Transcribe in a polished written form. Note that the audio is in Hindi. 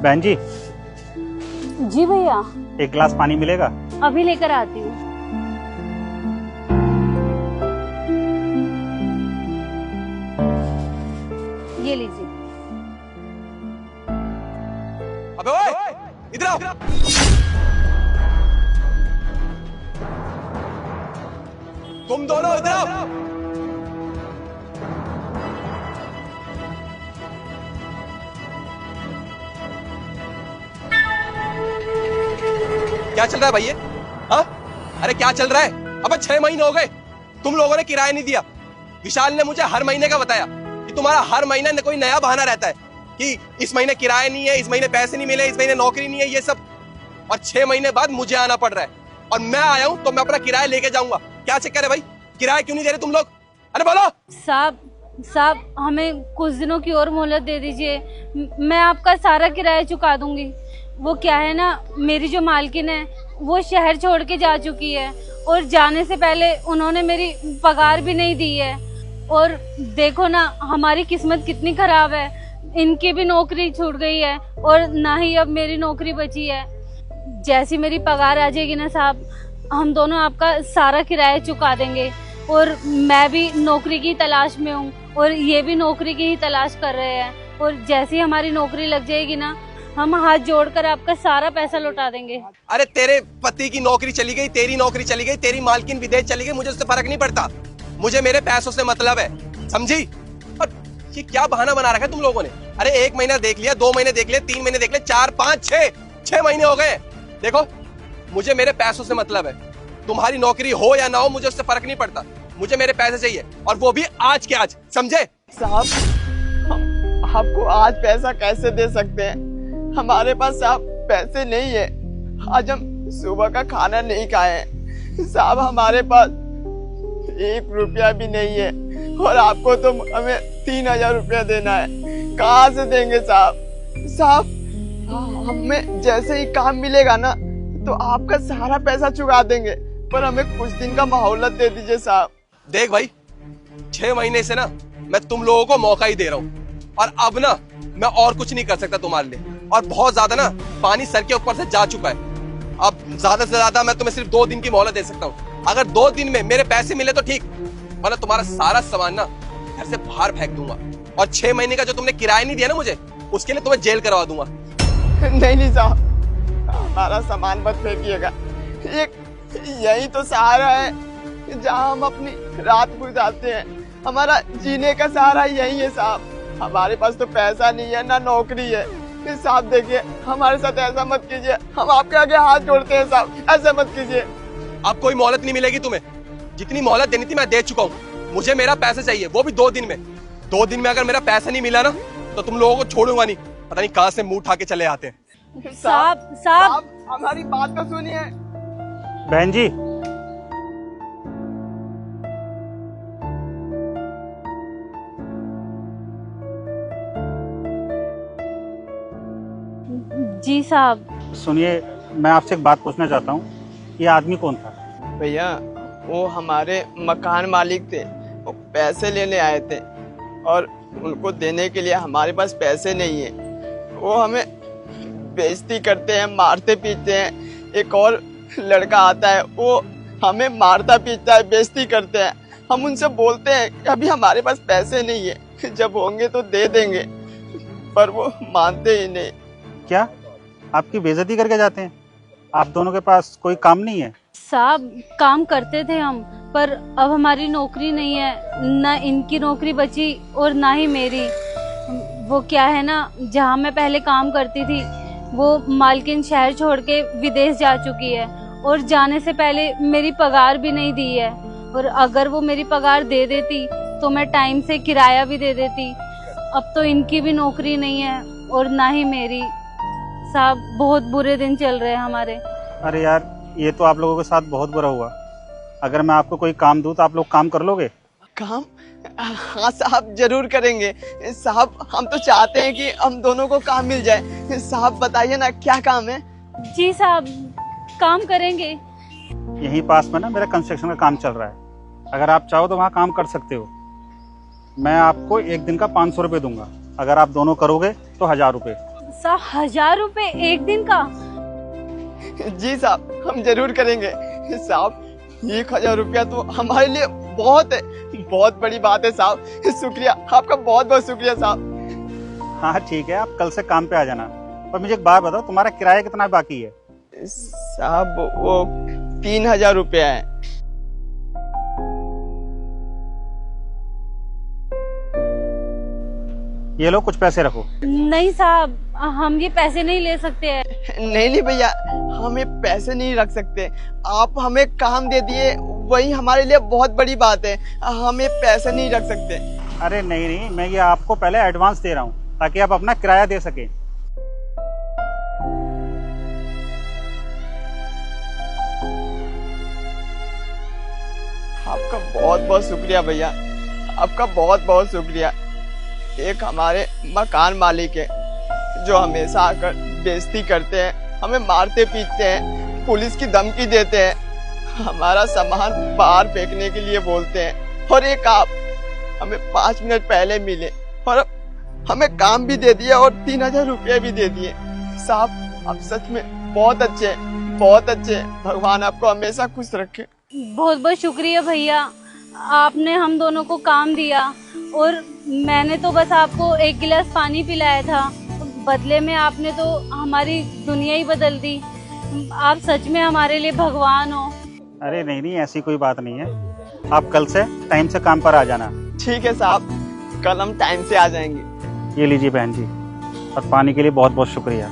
बहन जी, जी भैया, एक गिलास पानी मिलेगा? अभी लेकर आती हूँ। ये लीजिए। अबे ओए, इधर आओ। तुम दोनों इधर आओ। क्या चल रहा है भाई ये? हाँ? अरे क्या चल रहा है? अबे 6 महीने हो गए, तुम लोगों ने किराया नहीं दिया। विशाल ने मुझे हर महीने का बताया कि तुम्हारा हर महीने कोई नया बहाना रहता है कि इस महीने किराया नहीं है, इस महीने पैसे नहीं मिले, इस महीने नौकरी नहीं है, ये सब। और 6 महीने बाद मुझे आना पड़ रहा है और मैं आया हूं तो मैं अपना किराया लेके जाऊंगा। क्या चक्कर है भाई? किराया क्यों नहीं दे रहे तुम लोग? अरे बोलो। साहब हमें कुछ दिनों की और मोहलत दे दीजिए, मैं आपका सारा किराया चुका दूंगी। वो क्या है ना, मेरी जो मालकिन है वो शहर छोड़ के जा चुकी है और जाने से पहले उन्होंने मेरी पगार भी नहीं दी है। और देखो ना हमारी किस्मत कितनी खराब है, इनकी भी नौकरी छूट गई है और ना ही अब मेरी नौकरी बची है। जैसी मेरी पगार आ जाएगी ना साहब, हम दोनों आपका सारा किराया चुका देंगे। और मैं भी नौकरी की तलाश में हूँ और ये भी नौकरी की ही तलाश कर रहे हैं। और जैसी हमारी नौकरी लग जाएगी ना, हम हाथ जोड़कर आपका सारा पैसा लौटा देंगे। अरे तेरे पति की नौकरी चली गई, तेरी नौकरी चली गई, तेरी मालकिन विदेश चली गई, मुझे उससे फर्क नहीं पड़ता। मुझे मेरे पैसों से मतलब है, समझी? और ये क्या बहाना बना रखा है तुम लोगों ने? अरे 1 महीना देख लिया, 2 महीने देख लिया, 3 महीने देख लिया, 4, 5, 6 महीने हो गए। देखो मुझे मेरे पैसों से मतलब है, तुम्हारी नौकरी हो या ना हो मुझे उससे फर्क नहीं पड़ता। मुझे मेरे पैसे चाहिए और वो भी आज के आज, समझे? साहब, हम आपको आज पैसा कैसे दे सकते हैं? हमारे पास साहब पैसे नहीं है। आज हम सुबह का खाना नहीं खाए हैं साहब, हमारे पास 1 रुपया भी नहीं है और आपको तो हमें 3000 रुपया देना है। कहाँ से देंगे साहब? हमें जैसे ही काम मिलेगा ना तो आपका सारा पैसा चुका देंगे, पर हमें कुछ दिन का मोहलत दे दीजिए साहब। देख भाई, 6 महीने से ना मैं तुम लोगों को मौका ही दे रहा हूँ और अब ना मैं और कुछ नहीं कर सकता तुम्हारे लिए। और बहुत ज्यादा ना पानी सर के ऊपर से जा चुका है। अब ज्यादा से ज्यादा मैं तुम्हें सिर्फ 2 दिन की मोहलत दे सकता हूँ। अगर 2 दिन में मेरे पैसे मिले तो ठीक, वरना तुम्हारा सारा सामान ना घर से बाहर फेंक दूंगा। और 6 महीने का जो तुमने किराया नहीं दिया ना मुझे, उसके लिए तुम्हें जेल करवा दूंगा। नहीं साहब, हमारा सामान मत फेंकिएगा। यही तो सहारा है जहाँ हम अपनी रात गुजारते हैं। हमारा जीने का सहारा यही है साहब। हमारे पास तो पैसा नहीं है, ना नौकरी है। साहब देखिए, हमारे साथ ऐसा मत कीजिए, हम आपके आगे हाथ जोड़ते हैं साहब, ऐसा मत कीजिए। अब कोई मोहलत नहीं मिलेगी तुम्हें। जितनी मोहलत देनी थी मैं दे चुका हूँ। मुझे मेरा पैसा चाहिए, वो भी 2 दिन में। 2 दिन में अगर मेरा पैसा नहीं मिला ना तो तुम लोगों को छोड़ूंगा नहीं। पता नहीं कहाँ से मुंह उठा के चले आते हैं। साहब हमारी बात तो सुनिए। बहन जी, जी साहब। सुनिए, मैं आपसे एक बात पूछना चाहता हूँ। ये आदमी कौन था? भैया, वो हमारे मकान मालिक थे। वो पैसे लेने आए थे और उनको देने के लिए हमारे पास पैसे नहीं है। वो हमें बेइज्जती करते हैं, मारते पीटते हैं। एक और लड़का आता है, वो हमें मारता पीटता है, बेइज्जती करते हैं। हम उनसे बोलते हैं कि अभी हमारे पास पैसे नहीं है, जब होंगे तो दे देंगे, पर वो मानते ही नहीं। क्या आपकी बेइज्जती करके जाते हैं? आप दोनों के पास कोई काम नहीं है? साहब काम करते थे हम, पर अब हमारी नौकरी नहीं है, ना इनकी नौकरी बची और ना ही मेरी। वो क्या है ना, जहाँ मैं पहले काम करती थी वो मालकिन शहर छोड़ के विदेश जा चुकी है और जाने से पहले मेरी पगार भी नहीं दी है। और अगर वो मेरी पगार दे देती तो मैं टाइम से किराया भी दे देती। अब तो इनकी भी नौकरी नहीं है और ना ही मेरी। साहब बहुत बुरे दिन चल रहे हैं हमारे। अरे यार, ये तो आप लोगों के साथ बहुत बुरा हुआ। अगर मैं आपको कोई काम दूं तो आप लोग काम कर लोगे? काम? हाँ साहब, जरूर करेंगे साहब। हम तो चाहते हैं कि हम दोनों को काम मिल जाए। साहब बताइए ना, क्या काम है? जी साहब, काम करेंगे। यहीं पास में ना मेरा कंस्ट्रक्शन का काम चल रहा है। अगर आप चाहो तो वहाँ काम कर सकते हो। मैं आपको 1 दिन का 500 रुपये दूंगा। अगर आप दोनों करोगे तो 1000 रुपये। साहब 1000 रुपए एक दिन का? जी साहब, हम जरूर करेंगे साहब। 1000 रुपया तो हमारे लिए बहुत है, बहुत बड़ी बात है साहब। शुक्रिया, आपका बहुत बहुत शुक्रिया साहब। हाँ ठीक है, आप कल से काम पे आ जाना। पर मुझे एक बात बताओ, तुम्हारा किराया कितना बाकी है? साहब वो 3000 रुपया है। ये लो, कुछ पैसे रखो। नहीं साहब, हम ये पैसे नहीं ले सकते हैं। नहीं भैया, हम ये पैसे नहीं रख सकते। आप हमें काम दे दिए, वही हमारे लिए बहुत बड़ी बात है। हम ये पैसे नहीं रख सकते। अरे नहीं नहीं, मैं ये आपको पहले एडवांस दे रहा हूँ ताकि आप अपना किराया दे सकें। आपका बहुत बहुत शुक्रिया भैया, आपका बहुत बहुत शुक्रिया। एक हमारे मकान मालिक है जो हमेशा आकर बेइज्जती करते हैं, हमें मारते पीटते हैं, पुलिस की धमकी देते हैं, हमारा सामान बाहर फेंकने के लिए बोलते हैं। और एक आप हमें 5 मिनट पहले मिले और अब हमें काम भी दे दिया और 3000 रुपये भी दे दिए। साहब आप सच में बहुत अच्छे हैं, बहुत अच्छे हैं। भगवान आपको हमेशा खुश रखे। बहुत बहुत शुक्रिया भैया, आपने हम दोनों को काम दिया और मैंने तो बस आपको 1 गिलास पानी पिलाया था, बदले में आपने तो हमारी दुनिया ही बदल दी। आप सच में हमारे लिए भगवान हो। अरे नहीं नहीं, ऐसी कोई बात नहीं है। आप कल से टाइम से काम पर आ जाना। ठीक है साहब, कल हम टाइम से आ जाएंगे। ये लीजिए बहन जी, और पानी के लिए बहुत बहुत शुक्रिया।